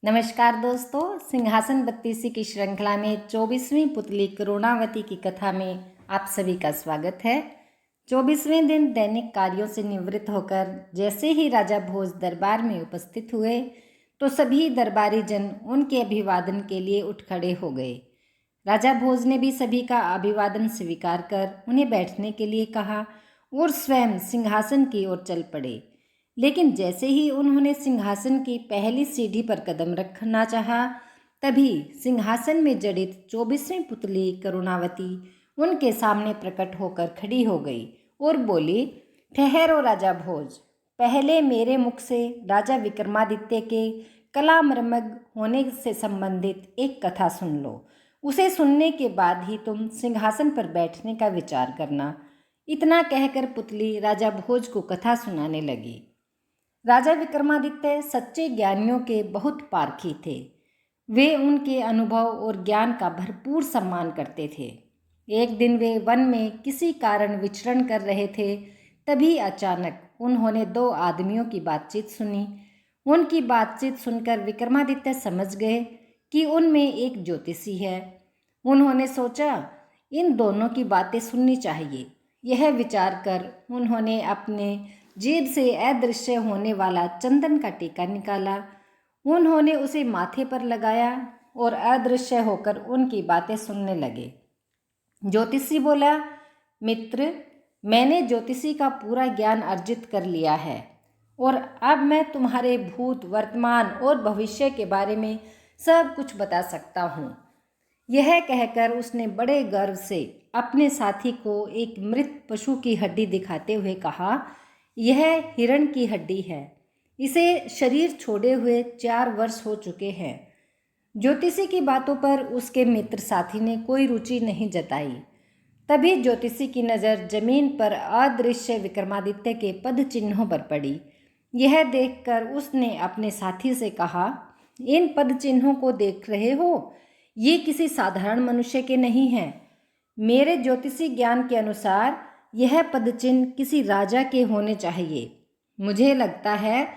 नमस्कार दोस्तों, सिंहासन बत्तीसी की श्रृंखला में 24वीं पुतली करुणावती की कथा में आप सभी का स्वागत है। 24वें दिन दैनिक कार्यों से निवृत्त होकर जैसे ही राजा भोज दरबार में उपस्थित हुए तो सभी दरबारी जन उनके अभिवादन के लिए उठ खड़े हो गए। राजा भोज ने भी सभी का अभिवादन स्वीकार कर उन्हें बैठने के लिए कहा और स्वयं सिंहासन की ओर चल पड़े। लेकिन जैसे ही उन्होंने सिंहासन की पहली सीढ़ी पर कदम रखना चाहा, तभी सिंहासन में जड़ित 24वीं पुतली करुणावती उनके सामने प्रकट होकर खड़ी हो गई और बोली, ठहरो राजा भोज, पहले मेरे मुख से राजा विक्रमादित्य के कला मर्मज्ञ होने से संबंधित एक कथा सुन लो। उसे सुनने के बाद ही तुम सिंहासन पर बैठने का विचार करना। इतना कहकर पुतली राजा भोज को कथा सुनाने लगी। राजा विक्रमादित्य सच्चे ज्ञानियों के बहुत पारखी थे। वे उनके अनुभव और ज्ञान का भरपूर सम्मान करते थे। एक दिन वे वन में किसी कारण विचरण कर रहे थे, तभी अचानक उन्होंने दो आदमियों की बातचीत सुनी। उनकी बातचीत सुनकर विक्रमादित्य समझ गए कि उनमें एक ज्योतिषी है। उन्होंने सोचा, इन दोनों की बातें सुननी चाहिए। यह विचार कर उन्होंने अपने जेब से अदृश्य होने वाला चंदन का टीका निकाला। उन्होंने उसे माथे पर लगाया और अदृश्य होकर उनकी बातें सुनने लगे। ज्योतिषी बोला, मित्र, मैंने ज्योतिषी का पूरा ज्ञान अर्जित कर लिया है और अब मैं तुम्हारे भूत, वर्तमान और भविष्य के बारे में सब कुछ बता सकता हूँ। यह कहकर उसने बड़े गर्व से अपने साथी को एक मृत पशु की हड्डी दिखाते हुए कहा, यह हिरण की हड्डी है। इसे शरीर छोड़े हुए 4 वर्ष हो चुके हैं। ज्योतिषी की बातों पर उसके मित्र साथी ने कोई रुचि नहीं जताई। तभी ज्योतिषी की नज़र जमीन पर अदृश्य विक्रमादित्य के पद चिन्हों पर पड़ी। यह देखकर उसने अपने साथी से कहा, इन पद चिन्हों को देख रहे हो, ये किसी साधारण मनुष्य के नहीं हैं। मेरे ज्योतिषी ज्ञान के अनुसार यह पदचिन्ह किसी राजा के होने चाहिए। मुझे लगता है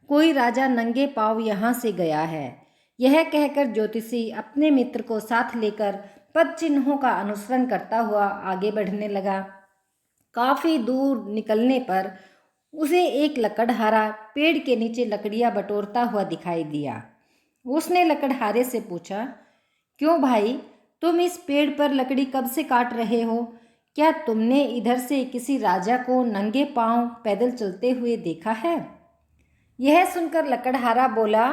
कोई राजा नंगे पांव यहाँ से गया है। यह कहकर ज्योतिषी अपने मित्र को साथ लेकर पद चिन्हों का अनुसरण करता हुआ आगे बढ़ने लगा। काफ़ी दूर निकलने पर उसे एक लकड़हारा पेड़ के नीचे लकड़ियाँ बटोरता हुआ दिखाई दिया। उसने लकड़हारे से पूछा, क्यों भाई, तुम इस पेड़ पर लकड़ी कब से काट रहे हो? क्या तुमने इधर से किसी राजा को नंगे पांव पैदल चलते हुए देखा है? यह सुनकर लकड़हारा बोला,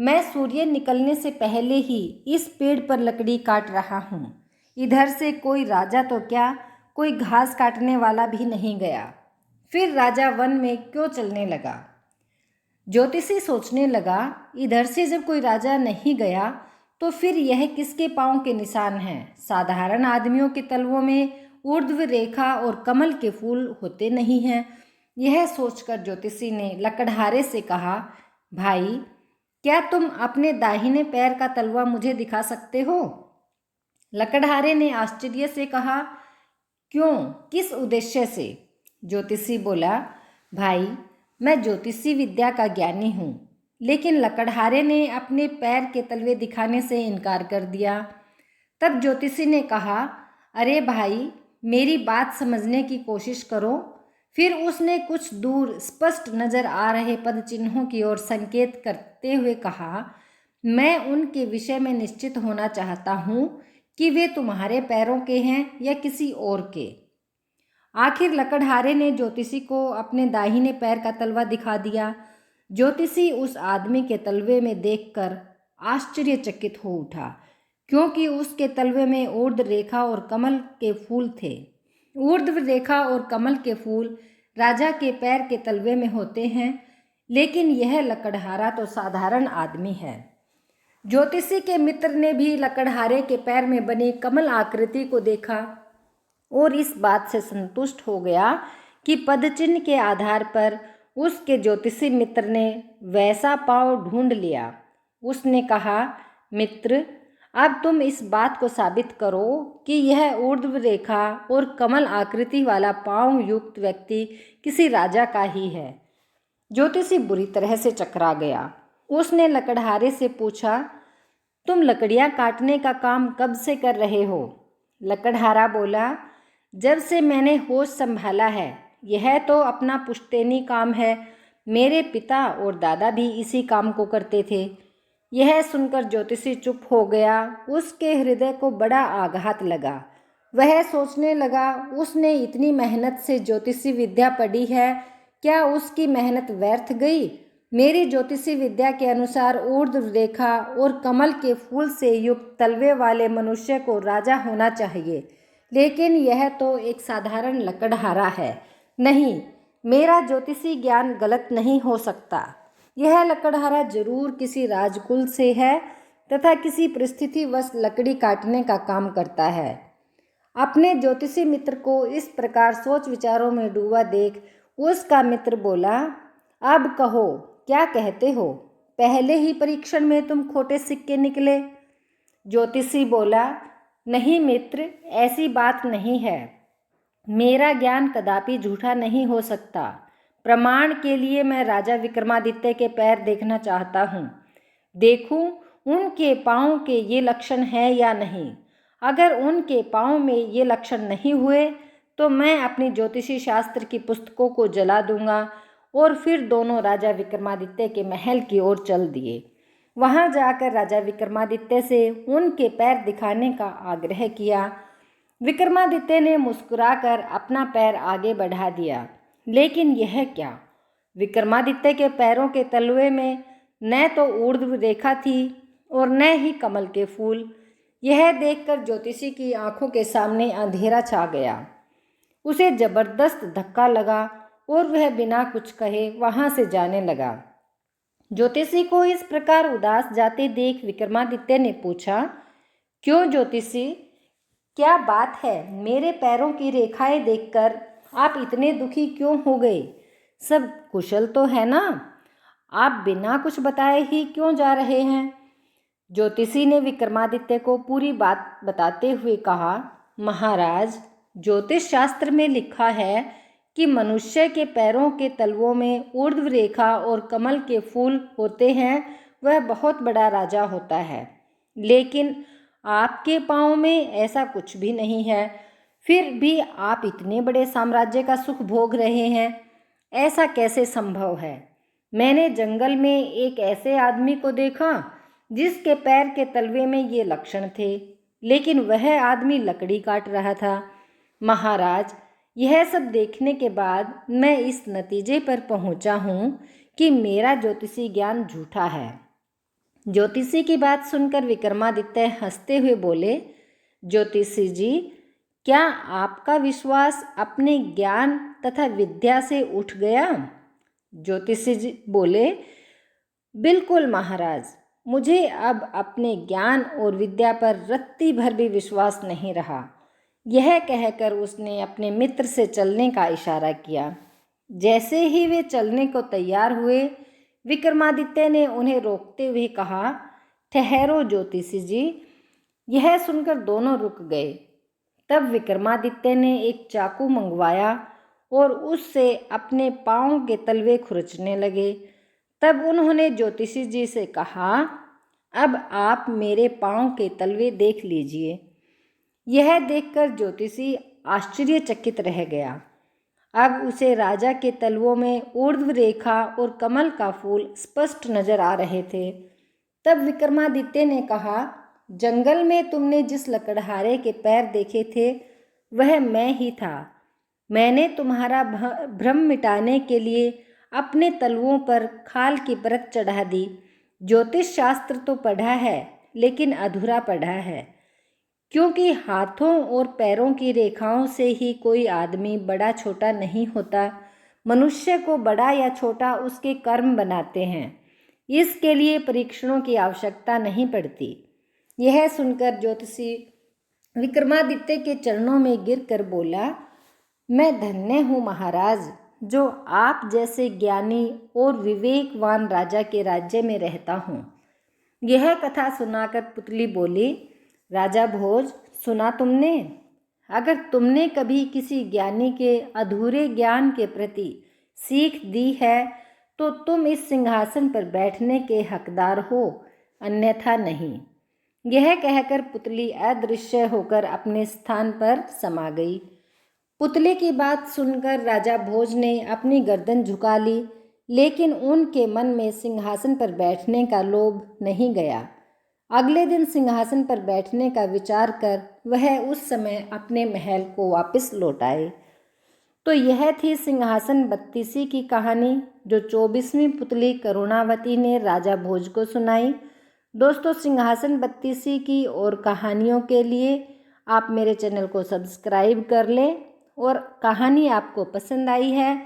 मैं सूर्य निकलने से पहले ही इस पेड़ पर लकड़ी काट रहा हूँ। इधर से कोई राजा तो क्या, कोई घास काटने वाला भी नहीं गया। फिर राजा वन में क्यों चलने लगा? ज्योतिषी सोचने लगा, इधर से जब कोई राजा नहीं गया तो फिर यह किसके पाँव के निशान हैं? साधारण आदमियों के तलवों में ऊर्ध्व रेखा और कमल के फूल होते नहीं हैं। यह सोचकर ज्योतिषी ने लकड़हारे से कहा, भाई, क्या तुम अपने दाहिने पैर का तलवा मुझे दिखा सकते हो? लकड़हारे ने आश्चर्य से कहा, क्यों, किस उद्देश्य से? ज्योतिषी बोला, भाई, मैं ज्योतिषी विद्या का ज्ञानी हूँ। लेकिन लकड़हारे ने अपने पैर के तलवे दिखाने से इनकार कर दिया। तब ज्योतिषी ने कहा, अरे भाई, मेरी बात समझने की कोशिश करो। फिर उसने कुछ दूर स्पष्ट नजर आ रहे पद चिन्हों की ओर संकेत करते हुए कहा, मैं उनके विषय में निश्चित होना चाहता हूँ कि वे तुम्हारे पैरों के हैं या किसी और के। आखिर लकड़हारे ने ज्योतिषी को अपने दाहिने पैर का तलवा दिखा दिया। ज्योतिषी उस आदमी के तलवे में देखकर आश्चर्यचकित हो उठा, क्योंकि उसके तलवे में ऊर्ध्व रेखा और कमल के फूल थे। ऊर्ध्व रेखा और कमल के फूल राजा के पैर के तलवे में होते हैं, लेकिन यह लकड़हारा तो साधारण आदमी है। ज्योतिषी के मित्र ने भी लकड़हारे के पैर में बनी कमल आकृति को देखा और इस बात से संतुष्ट हो गया कि पदचिन्ह के आधार पर उसके ज्योतिषी मित्र ने वैसा पांव ढूंढ लिया। उसने कहा, मित्र, अब तुम इस बात को साबित करो कि यह ऊर्ध्व रेखा और कमल आकृति वाला पांव युक्त व्यक्ति किसी राजा का ही है। ज्योतिषी बुरी तरह से चकरा गया। उसने लकड़हारे से पूछा, तुम लकड़ियाँ काटने का काम कब से कर रहे हो? लकड़हारा बोला, जब से मैंने होश संभाला है। यह तो अपना पुश्तैनी काम है। मेरे पिता और दादा भी इसी काम को करते थे। यह सुनकर ज्योतिषी चुप हो गया। उसके हृदय को बड़ा आघात लगा। वह सोचने लगा, उसने इतनी मेहनत से ज्योतिषी विद्या पढ़ी है, क्या उसकी मेहनत व्यर्थ गई? मेरी ज्योतिषी विद्या के अनुसार ऊर्ध्व रेखा और कमल के फूल से युक्त तलवे वाले मनुष्य को राजा होना चाहिए, लेकिन यह तो एक साधारण लकड़हारा है। नहीं, मेरा ज्योतिषी ज्ञान गलत नहीं हो सकता। यह लकड़हारा जरूर किसी राजकुल से है तथा किसी परिस्थितिवश लकड़ी काटने का काम करता है। अपने ज्योतिषी मित्र को इस प्रकार सोच विचारों में डूबा देख उसका मित्र बोला, अब कहो, क्या कहते हो? पहले ही परीक्षण में तुम खोटे सिक्के निकले। ज्योतिषी बोला, नहीं मित्र, ऐसी बात नहीं है। मेरा ज्ञान कदापि झूठा नहीं हो सकता। प्रमाण के लिए मैं राजा विक्रमादित्य के पैर देखना चाहता हूँ। देखूं उनके पाँव के ये लक्षण हैं या नहीं। अगर उनके पाँव में ये लक्षण नहीं हुए तो मैं अपनी ज्योतिषी शास्त्र की पुस्तकों को जला दूंगा। और फिर दोनों राजा विक्रमादित्य के महल की ओर चल दिए। वहां जाकर राजा विक्रमादित्य से उनके पैर दिखाने का आग्रह किया। विक्रमादित्य ने मुस्कुराकर अपना पैर आगे बढ़ा दिया, लेकिन यह क्या? विक्रमादित्य के पैरों के तलवे में न तो ऊर्ध्व रेखा थी और न ही कमल के फूल। यह देखकर ज्योतिषी की आंखों के सामने अंधेरा छा गया। उसे जबरदस्त धक्का लगा और वह बिना कुछ कहे वहां से जाने लगा। ज्योतिषी को इस प्रकार उदास जाते देख विक्रमादित्य ने पूछा, क्यों ज्योतिषी, क्या बात है? मेरे पैरों की रेखाएं देखकर आप इतने दुखी क्यों हो गए? सब कुशल तो है ना? आप बिना कुछ बताए ही क्यों जा रहे हैं? ज्योतिषी ने विक्रमादित्य को पूरी बात बताते हुए कहा, महाराज, ज्योतिष शास्त्र में लिखा है कि मनुष्य के पैरों के तलवों में ऊर्ध्व रेखा और कमल के फूल होते हैं, वह बहुत बड़ा राजा होता है। लेकिन आपके पाँव में ऐसा कुछ भी नहीं है, फिर भी आप इतने बड़े साम्राज्य का सुख भोग रहे हैं। ऐसा कैसे संभव है? मैंने जंगल में एक ऐसे आदमी को देखा जिसके पैर के तलवे में ये लक्षण थे, लेकिन वह आदमी लकड़ी काट रहा था। महाराज, यह सब देखने के बाद मैं इस नतीजे पर पहुंचा हूं कि मेरा ज्योतिषी ज्ञान झूठा है। ज्योतिषी की बात सुनकर विक्रमादित्य हंसते हुए बोले, ज्योतिषी जी, क्या आपका विश्वास अपने ज्ञान तथा विद्या से उठ गया? ज्योतिषी जी बोले, बिल्कुल महाराज, मुझे अब अपने ज्ञान और विद्या पर रत्ती भर भी विश्वास नहीं रहा। यह कहकर उसने अपने मित्र से चलने का इशारा किया। जैसे ही वे चलने को तैयार हुए, विक्रमादित्य ने उन्हें रोकते हुए कहा, ठहरो ज्योतिषी जी। यह सुनकर दोनों रुक गए। तब विक्रमादित्य ने एक चाकू मंगवाया और उससे अपने पाँव के तलवे खुरचने लगे। तब उन्होंने ज्योतिषी जी से कहा, अब आप मेरे पाँव के तलवे देख लीजिए। यह देखकर ज्योतिषी आश्चर्यचकित रह गया। अब उसे राजा के तलवों में ऊर्ध्व रेखा और कमल का फूल स्पष्ट नजर आ रहे थे। तब विक्रमादित्य ने कहा, जंगल में तुमने जिस लकड़हारे के पैर देखे थे वह मैं ही था। मैंने तुम्हारा भ्रम मिटाने के लिए अपने तलवों पर खाल की परत चढ़ा दी। ज्योतिष शास्त्र तो पढ़ा है, लेकिन अधूरा पढ़ा है, क्योंकि हाथों और पैरों की रेखाओं से ही कोई आदमी बड़ा छोटा नहीं होता। मनुष्य को बड़ा या छोटा उसके कर्म बनाते हैं। इसके लिए परीक्षणों की आवश्यकता नहीं पड़ती। यह सुनकर ज्योतिषी विक्रमादित्य के चरणों में गिरकर बोला, मैं धन्य हूँ महाराज, जो आप जैसे ज्ञानी और विवेकवान राजा के राज्य में रहता हूँ। यह कथा सुनाकर पुतली बोली, राजा भोज, सुना तुमने? अगर तुमने कभी किसी ज्ञानी के अधूरे ज्ञान के प्रति सीख दी है तो तुम इस सिंहासन पर बैठने के हकदार हो, अन्यथा नहीं। यह कहकर पुतली अदृश्य होकर अपने स्थान पर समा गई। पुतले की बात सुनकर राजा भोज ने अपनी गर्दन झुका ली, लेकिन उनके मन में सिंहासन पर बैठने का लोभ नहीं गया। अगले दिन सिंहासन पर बैठने का विचार कर वह उस समय अपने महल को वापस लौट आए। तो यह थी सिंहासन बत्तीसी की कहानी, जो 24वीं पुतली करुणावती ने राजा भोज को सुनाई। दोस्तों, सिंहासन बत्तीसी की और कहानियों के लिए आप मेरे चैनल को सब्सक्राइब कर लें, और कहानी आपको पसंद आई है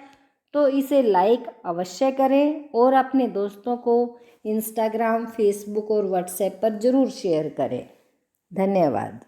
तो इसे लाइक अवश्य करें और अपने दोस्तों को इंस्टाग्राम, फेसबुक और व्हाट्सएप पर ज़रूर शेयर करें। धन्यवाद।